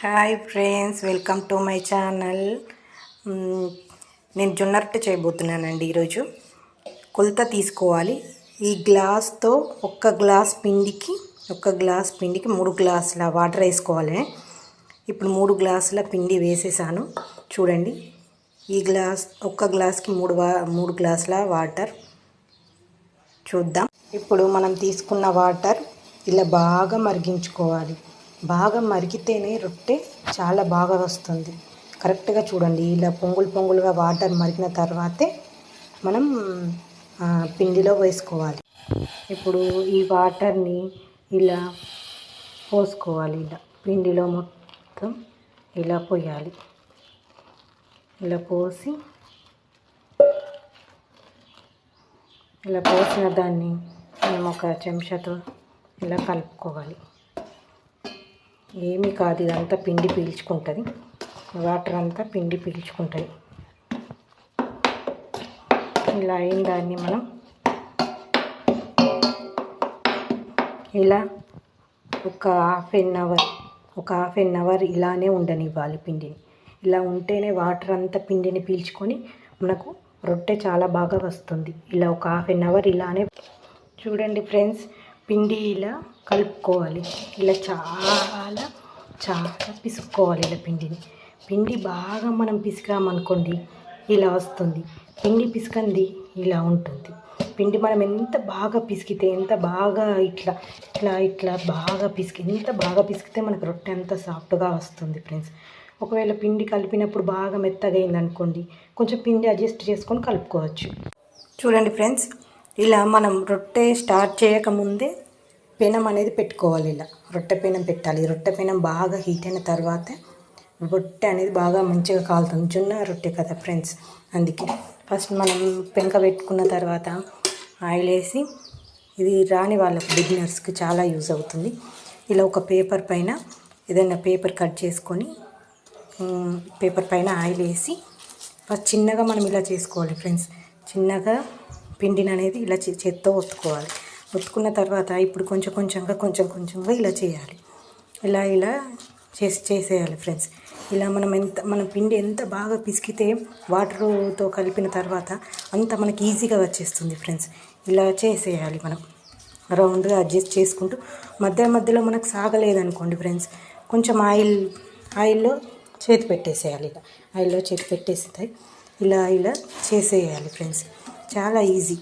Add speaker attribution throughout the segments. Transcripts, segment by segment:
Speaker 1: Hi friends, welcome to my channel. నేను జొన్న రొట్టె చేయబోతున్నానండి. ఈరోజు కొలత తీసుకోవాలి. ఈ గ్లాస్తో ఒక గ్లాస్ పిండికి 3 గ్లాసుల వాటర్ వేసుకోవాలి. ఇప్పుడు 3 గ్లాసుల పిండి వేసేసాను. చూడండి, ఈ ఒక గ్లాస్కి 3 గ్లాసుల వాటర్. చూద్దాం. ఇప్పుడు మనం తీసుకున్న వాటర్ ఇలా బాగా మరిగించుకోవాలి. బాగా మరిగితేనే రొట్టె చాలా బాగా వస్తుంది. కరెక్ట్గా చూడండి, ఇలా పొంగులుగా వాటర్ మరిగిన తర్వాతే మనం పిండిలో వేసుకోవాలి. ఇప్పుడు ఈ వాటర్ని ఇలా పోసుకోవాలి. ఇలా పిండిలో మొత్తం ఇలా పోయాలి. ఇలా పోసిన దాన్ని మనం ఒక చెంచాతో ఇలా కలుపుకోవాలి. ఏమీ కాదు, ఇదంతా పిండి పీల్చుకుంటుంది. వాటర్ అంతా పిండి పీల్చుకుంటుంది. ఇలా అయిన దాన్ని మనం ఇలా ఒక హాఫ్ ఎన్ అవర్ ఇలానే ఉండనివ్వాలి పిండిని. ఇలా ఉంటేనే వాటర్ అంతా పిండిని పీల్చుకొని మనకు రొట్టె చాలా బాగా వస్తుంది. ఇలా ఒక హాఫ్ ఎన్ అవర్ ఇలానే చూడండి ఫ్రెండ్స్. పిండి ఇలా కలుపుకోవాలి. ఇలా చాలా పిసుక్కోవాలి. ఇలా పిండి బాగా మనం పిసికామనుకోండి ఇలా వస్తుంది. పిండి పిసికంది ఇలా ఉంటుంది. పిండి మనం ఎంత బాగా పిసికితే, ఎంత బాగా ఇట్లా బాగా పిసికితే మనకు రొట్టె అంత సాఫ్ట్గా వస్తుంది ఫ్రెండ్స్. ఒకవేళ పిండి కలిపినప్పుడు బాగా మెత్తగా అయిందనుకోండి, కొంచెం పిండి అడ్జస్ట్ చేసుకొని కలుపుకోవచ్చు. చూడండి ఫ్రెండ్స్, ఇలా మనం రొట్టె స్టార్ట్ చేయకముందే పెనం అనేది పెట్టుకోవాలి. ఇలా రొట్టె పెనం పెట్టాలి. రొట్టె పెనం బాగా హీట్ అయిన తర్వాత రొట్టె అనేది బాగా మంచిగా కాలుతుంది. జొన్న రొట్టె కదా ఫ్రెండ్స్, అందుకే ఫస్ట్ మనం పెంక పెట్టుకున్న తర్వాత ఆయిల్ వేసి, ఇది రాని వాళ్ళకి బిగినర్స్కి చాలా యూజ్ అవుతుంది. ఇలా ఒక పేపర్ పైన ఏదైనా పేపర్ కట్ చేసుకొని పేపర్ పైన ఆయిల్ వేసి ఫస్ట్ చిన్నగా మనం ఇలా చేసుకోవాలి ఫ్రెండ్స్. చిన్నగా పిండిని అనేది ఇలా చేత్తో ఒత్తుకున్న తర్వాత ఇప్పుడు కొంచెంగా ఇలా చేయాలి. ఇలా చేసేయాలి ఫ్రెండ్స్. ఇలా మన పిండి ఎంత బాగా పిసికితే వాటర్తో కలిపిన తర్వాత అంత మనకి ఈజీగా వచ్చేస్తుంది ఫ్రెండ్స్. ఇలా చేసేయాలి. మనం రౌండ్గా అడ్జస్ట్ చేసుకుంటూ మధ్యలో మనకు సాగలేదనుకోండి ఫ్రెండ్స్, కొంచెం ఆయిల్లో చేతి పెట్టేసేయాలి. ఇలా ఆయిల్లో చేతి పెట్టేస్తే ఇలా చేసేయాలి ఫ్రెండ్స్. చాలా ఈజీ.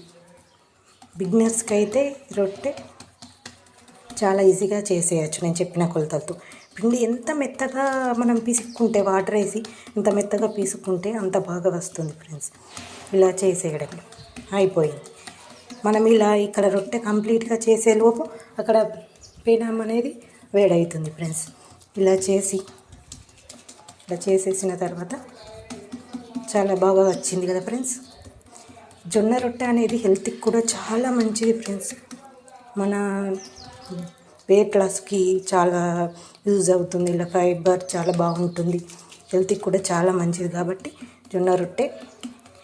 Speaker 1: బిగినర్స్కి అయితే రొట్టె చాలా ఈజీగా చేసేయచ్చు నేను చెప్పిన కొలతలతో. పిండి ఎంత మెత్తగా మనం పిసుక్కుంటే, వాటర్ వేసి ఎంత మెత్తగా పీసుకుంటే అంత బాగా వస్తుంది ఫ్రెండ్స్. ఇలా చేసేయడం అయిపోయింది. మనం ఇక్కడ రొట్టె కంప్లీట్గా చేసేలోపు అక్కడ పెనం అనేది వేడవుతుంది ఫ్రెండ్స్. ఇలా చేసేసిన తర్వాత చాలా బాగా వచ్చింది కదా ఫ్రెండ్స్. జొన్న రొట్టె అనేది హెల్త్కి కూడా చాలా మంచిది ఫ్రెండ్స్. మన వెయిట్ లాస్కి చాలా యూజ్ అవుతుంది. ఇలా ఫైబర్ చాలా బాగుంటుంది. హెల్త్కి కూడా చాలా మంచిది కాబట్టి జొన్న రొట్టె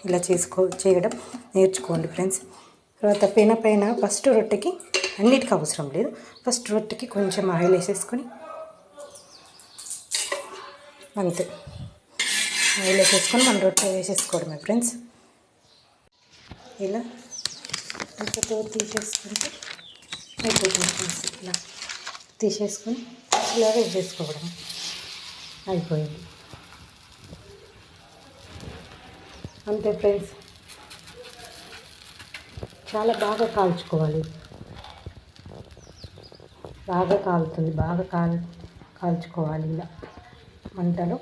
Speaker 1: ఇలా చేయడం నేర్చుకోండి ఫ్రెండ్స్. తర్వాత పైన ఫస్ట్ రొట్టెకి అన్నిటికీ అవసరం లేదు. ఫస్ట్ రొట్టెకి కొంచెం ఆయిల్ వేసేసుకొని అంతే. ఆయిల్ వేసేసుకొని మనం రొట్టె వేసేసుకోవడమే ఫ్రెండ్స్. ఇలా ఇంకతో తీసేసుకుంటే అయిపోతుంది ఫ్రెండ్స్. ఇలా తీసేసుకొని ఇలా వేసేసుకోవడం అయిపోయింది. అంతే ఫ్రెండ్స్. చాలా బాగా కాల్చుకోవాలి. బాగా కాలుతుంది. బాగా కాల్చుకోవాలి. ఇలా మంటలో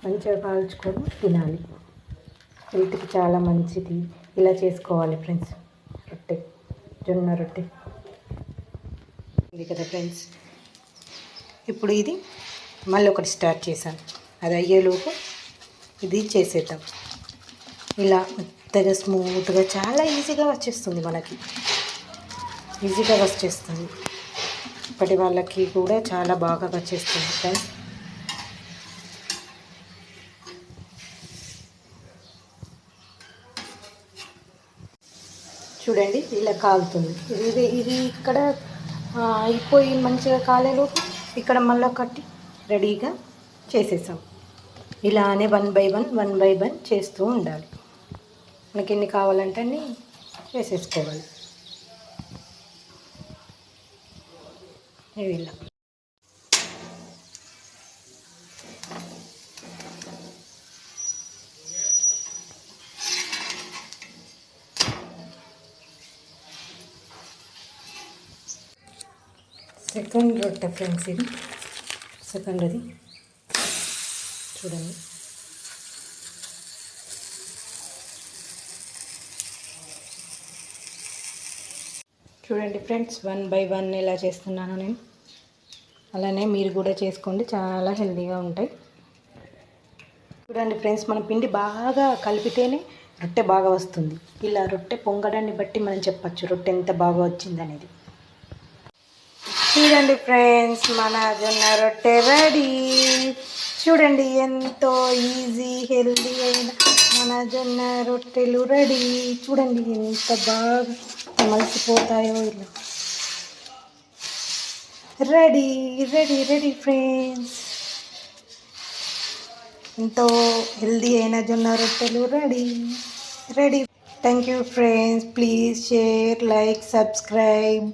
Speaker 1: మంచిగా కాల్చుకొని తినాలి. హెల్త్కి చాలా మంచిది. ఇలా చేసుకోవాలి ఫ్రెండ్స్. జొన్న రొట్టె ఇది కదా ఫ్రెండ్స్. ఇప్పుడు ఇది మళ్ళీ ఒకటి స్టార్ట్ చేశాను. అది అయ్యేలోపు ఇది చేసేద్దాం. ఇలా మెత్తగా స్మూత్గా చాలా ఈజీగా వచ్చేస్తుంది. మనకి ఈజీగా వచ్చేస్తుంది. ఇప్పటి వాళ్ళకి కూడా చాలా బాగా వచ్చేస్తుంది ఫ్రెండ్స్. చూడండి, ఇలా కాలుతుంది. ఇది ఇక్కడ అయిపోయి మంచిగా కాలేలోపు ఇక్కడ మళ్ళీ కట్టి రెడీగా చేసేసాం. ఇలానే 1 బై 1 చేస్తూ ఉండాలి. మనకి ఎన్ని కావాలంటే అన్ని చేసేసుకోవాలి. ఇలా సెకండ్ రొట్టె ఫ్రెండ్స్, ఇది సెకండ్ది చూడండి. చూడండి ఫ్రెండ్స్, 1 బై 1 ఎలా చేస్తున్నాను నేను. అలానే మీరు కూడా చేసుకోండి, చాలా హెల్తీగా ఉంటాయి. చూడండి ఫ్రెండ్స్, మన పిండి బాగా కలిపితేనే రొట్టె బాగా వస్తుంది. ఇలా రొట్టె పొంగడాన్ని బట్టి మనం చెప్పచ్చు రొట్టె ఎంత బాగా వచ్చిందనేది. చూడండి ఫ్రెండ్స్, మన జొన్న రొట్టె రెడీ. చూడండి ఎంతో ఈజీ హెల్తీ అయిన మన జొన్న రొట్టెలు రెడీ. చూడండి ఎంత బాగా మలిసిపోతాయో ఇలా. రెడీ రెడీ రెడీ ఫ్రెండ్స్, ఎంతో హెల్తీ అయిన జొన్న రొట్టెలు ready ready. Thank you friends, please share, like, subscribe.